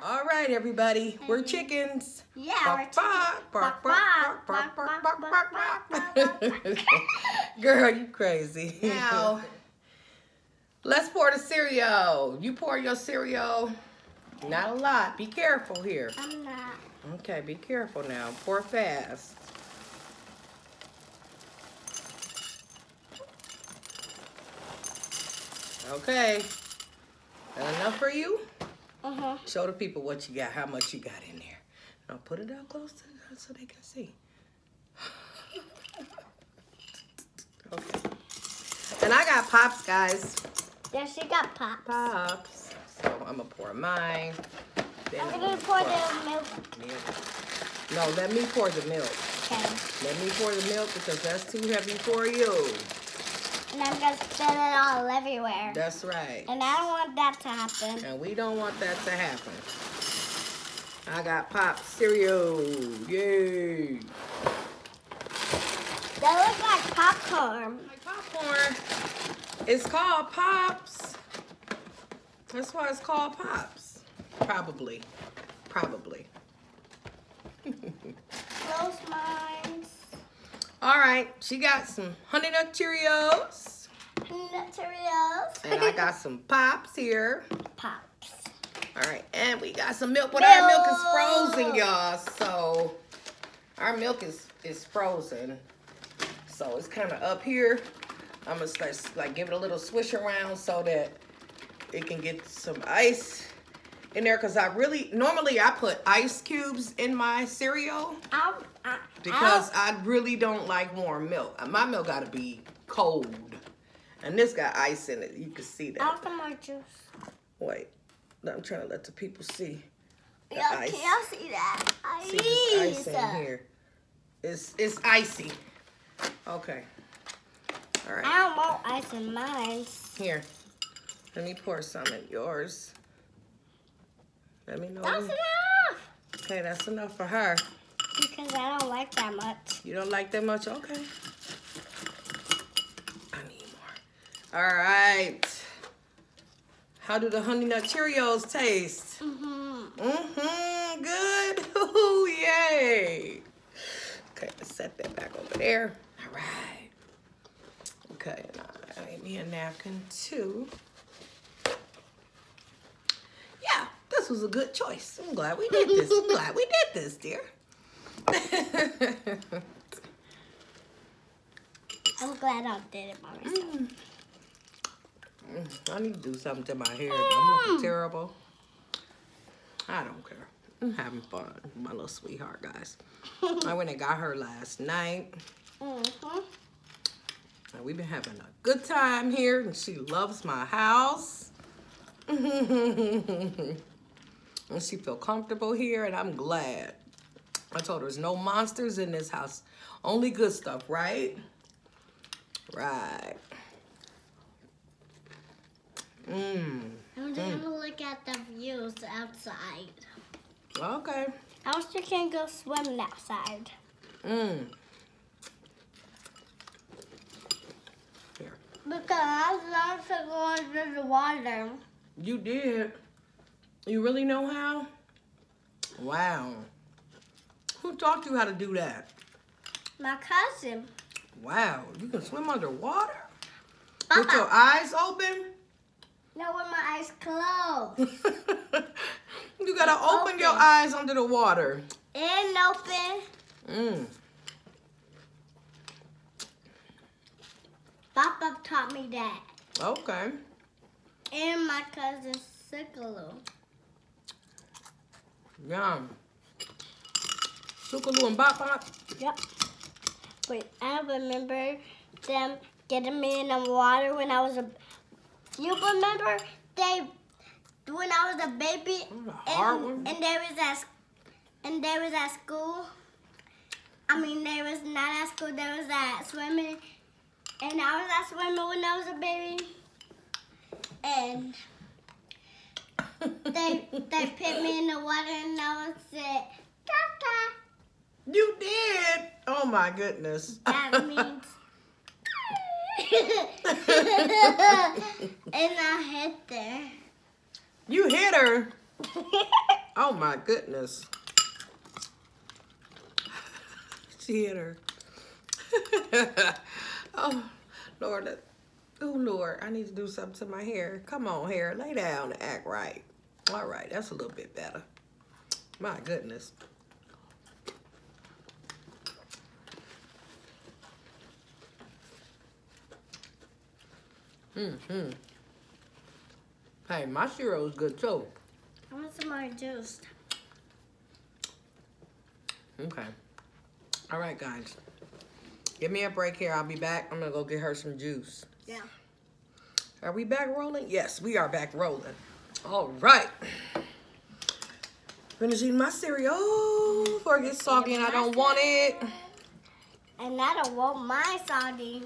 All right, everybody. We're chickens. Yeah, we're chickens. Girl, you crazy. Now, let's pour the cereal. You pour your cereal. Not a lot. Be careful here. I'm not. Okay, be careful now. Pour fast. Okay. That enough for you? Uh-huh. Show the people what you got, how much you got in there. Now put it out close to them so they can see. Okay. And I got pops, guys. Yeah, she got pops. Pops. So I'm gonna pour mine. Then I'm gonna pour the milk. No, let me pour the milk. Okay. Let me pour the milk because that's too heavy for you. And I'm gonna spill it all everywhere. That's right. And I don't want that to happen. And we don't want that to happen. I got pop cereal. Yay. They look like popcorn. Like popcorn. It's called Pops. That's why it's called Pops. Probably. Probably. Close mine. All right. She got some Honey Nut Cheerios. Honey Nut Cheerios. And I got some Pops here. Pops. All right. And we got some milk. But our milk is frozen, y'all. So our milk is frozen. So it's kind of up here. I'm going to start, like, give it a little swish around so that it can get some ice in there. Because normally I put ice cubes in my cereal. Because I really don't like warm milk. My milk got to be cold. And this got ice in it. You can see that. I want some more juice. Wait. I'm trying to let the people see the Yeah, ice. can y'all see that? See this ice in here. It's icy. Okay. All right. I don't want ice in mine. Here. Let me pour some in yours. Let me know. That's enough. Okay, that's enough for her. Because I don't like that much. You don't like that much? Okay. I need more. All right. How do the Honey Nut Cheerios taste? Good. Ooh, yay. Okay, let's set that back over there. All right. Okay, and I need me a napkin too. Yeah, this was a good choice. I'm glad we did this. I'm glad we did this, dear. I'm glad I did it by myself. I need to do something to my hair. I'm looking terrible. I don't care. I'm having fun. My little sweetheart, guys. I went and got her last night. And we've been having a good time here. And she loves my house. And she feel comfortable here. And I'm glad. I told her there's no monsters in this house. Only good stuff, right? Right. I'm just gonna look at the views outside. Okay. I wish you can go swimming outside. Here. Because I love to go under the water. You did. You really know how? Wow. Who taught you how to do that? My cousin. Wow. You can swim underwater? Papa. With your eyes open? No, with my eyes closed. You gotta open your eyes under the water. And open. Papa taught me that. Okay. And my cousin Sikalu. Yum. Sukalu and Bop Bop? Yep. Wait, I remember them getting me in the water when I was a... You remember when I was a baby and they was at school. I mean, they was not at school. They was at swimming, and I was at swimming when I was a baby. And they put me in the water, and I was said, "Tata." You did? Oh my goodness. That means. And I hit there. You hit her? Oh my goodness. She hit her. Oh, Lord. Oh, Lord. I need to do something to my hair. Come on, hair. Lay down and act right. All right. That's a little bit better. My goodness. Mm-hmm. Hey, my cereal is good too. I want some more juice. Okay. All right, guys. Give me a break here. I'll be back. I'm going to go get her some juice. Yeah. Are we back rolling? Yes, we are back rolling. All right. Finish eating my cereal before it gets soggy and I don't want it. And I don't want my soggy.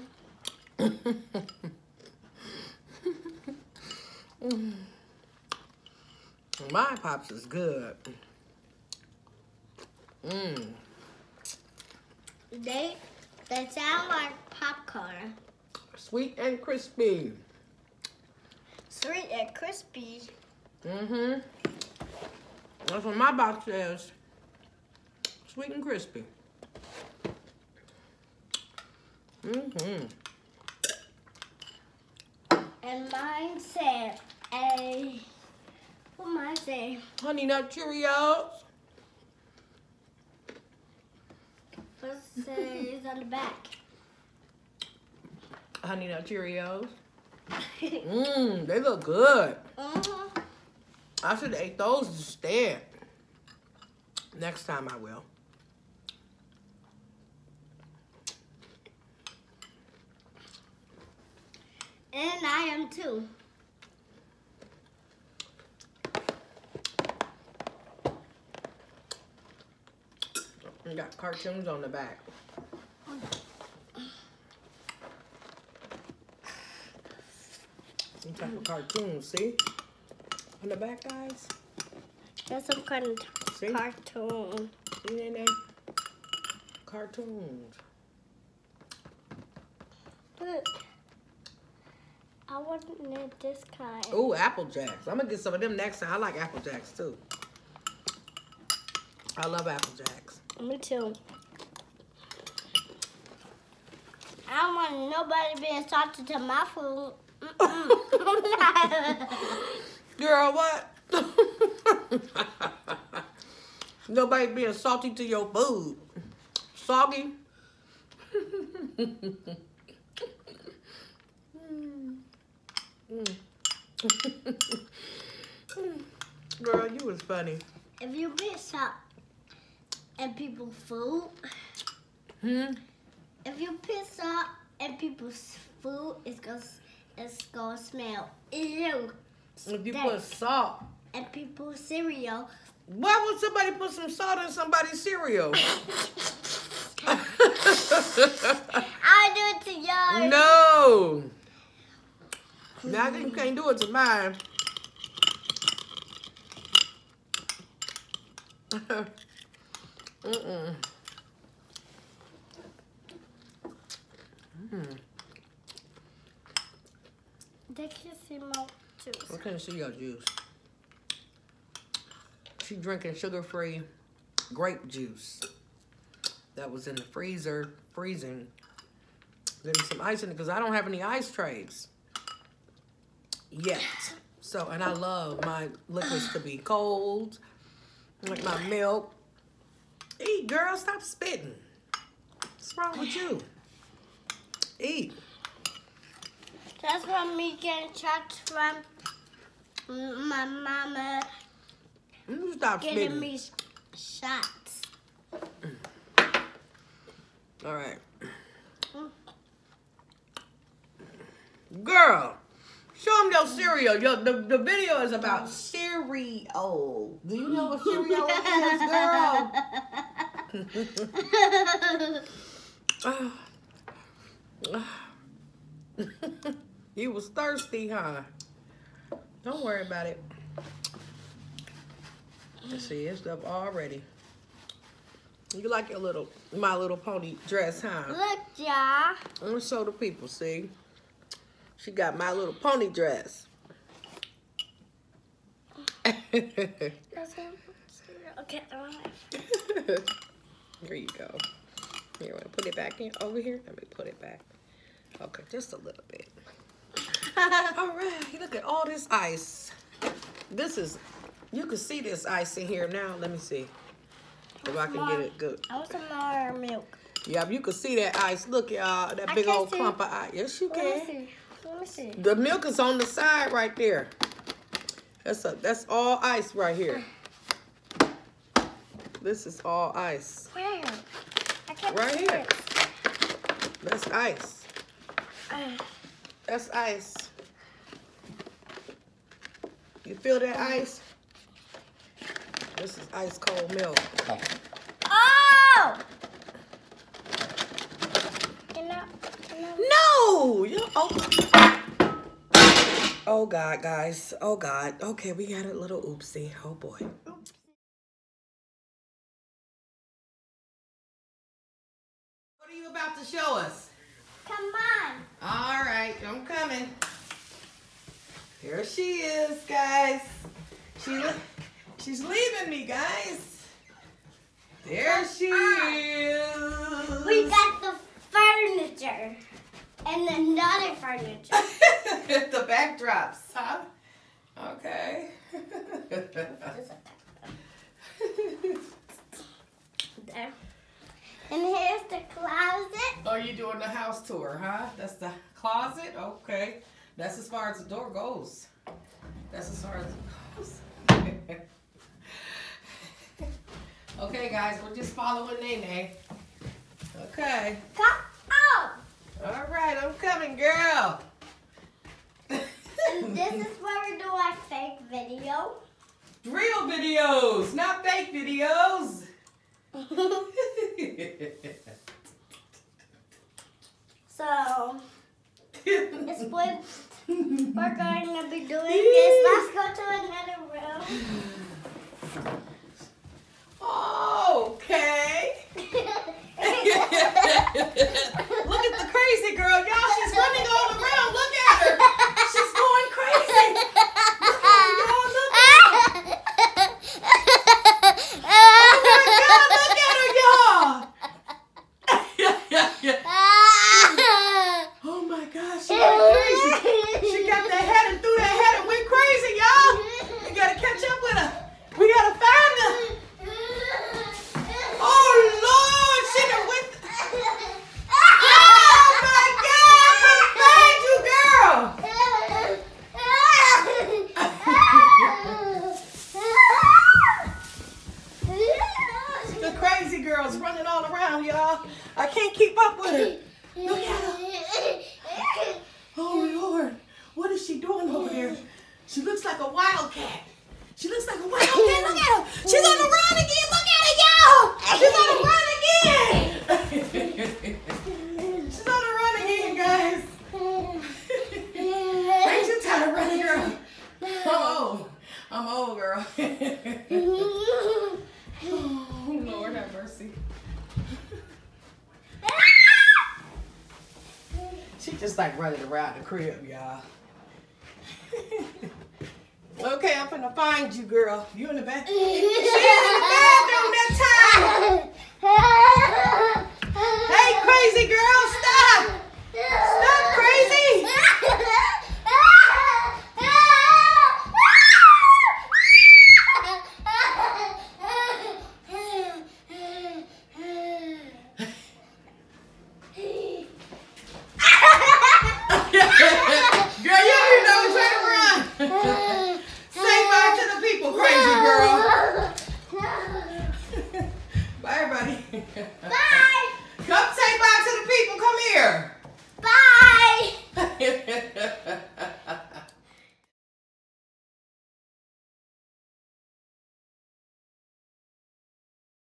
My Pops is good. They sound like popcorn. Sweet and crispy. Sweet and crispy. Mm-hmm. That's what my box says. Sweet and crispy. Mm-hmm. And mine said what mine say? Honey Nut Cheerios. What says on the back? Honey Nut Cheerios. They look good. I should have ate those instead. Next time I will. And I am too. You got cartoons on the back. Some type of cartoons, see? On the back, guys. That's some kind of See? cartoon. See in there? Cartoons. Look. I wanted this kind. Ooh, Apple Jacks. I'm gonna get some of them next time. I like Apple Jacks too. I love Apple Jacks. Me too. I don't want nobody being salty to my food. Girl, what? Nobody being salty to your food. Soggy? Girl, you was funny. If you put salt in people's food, if you put salt in people's food, it's gonna smell ew. If you put salt in people's cereal. Why would somebody put some salt in somebody's cereal? I'll do it to yours. No. Now you can't do it to mine. They can see my juice. I can't see your juice. She drinking sugar-free grape juice that was in the freezer, freezing. Getting some ice in it because I don't have any ice trays yet. So, and I love my liquids to be cold, like my milk. Eat, girl, stop spitting. What's wrong with you? Eat. That's from me getting shots from my mama. You stop getting spitting. me shots. All right. Girl, show them your cereal. The video is about cereal. Do you know what cereal is, girl? You was thirsty, huh? Don't worry about it. Let's see, it's up already. You like your My Little Pony dress, huh? Look, y'all. I'm gonna show the people, see? She got My Little Pony dress. Okay. There you go. You want to put it back in over here? Let me put it back. Okay, just a little bit. All right, look at all this ice. This is, you can see this ice in here now. Let me see if I can get it good. I want some more milk. Yeah, you can see that ice. Look, y'all, that big old clump of ice. Yes, you can. Let me see. The milk is on the side right there. That's all ice right here. This is all ice. Where? I can't right see here. it. That's ice. That's ice. You feel that ice? This is ice cold milk. Oh! No! Oh God, guys. Oh God. Okay, we got a little oopsie. Oh boy. What are you about to show us? Come on. All right, I'm coming. Here she is, guys. She's leaving me, guys. There she is. We got the furniture and another furniture. The backdrops, huh? Okay. There. And here's the closet. Oh, you doing the house tour, huh? That's the closet? Okay. That's as far as the door goes. That's as far as it goes. Okay, guys, we're just following Nene. Okay. Come out. All right, I'm coming, girl. And this is where we do our fake video. Real videos, not fake videos. So, it's what we're going to be doing is let's go to another room. Okay. Look at the crazy girl, y'all. She's running all around. Look at her. She's going crazy. Look at her, y'all. Look at her. Oh my God, look at her, y'all. Oh my gosh, she went crazy. She got that head and threw that head and went crazy, y'all. We gotta catch up with her. We gotta find her. Oh Lord, she done went. Oh my God, come find you, girl. The crazy girl's running all around, y'all. I can't keep up with her. Look at her. Oh Lord, what is she doing over there? She looks like a wildcat. She looks like a wildcat. Look at her. She's on the run again. Look at her, y'all. She's on the run again. She's on the run again, guys. Ain't you tired of running, girl? I'm old, girl. Oh, Lord have mercy. She just like running around the crib, y'all. Okay, I'm finna find you, girl. You in the bathroom? She in the bathroom that time.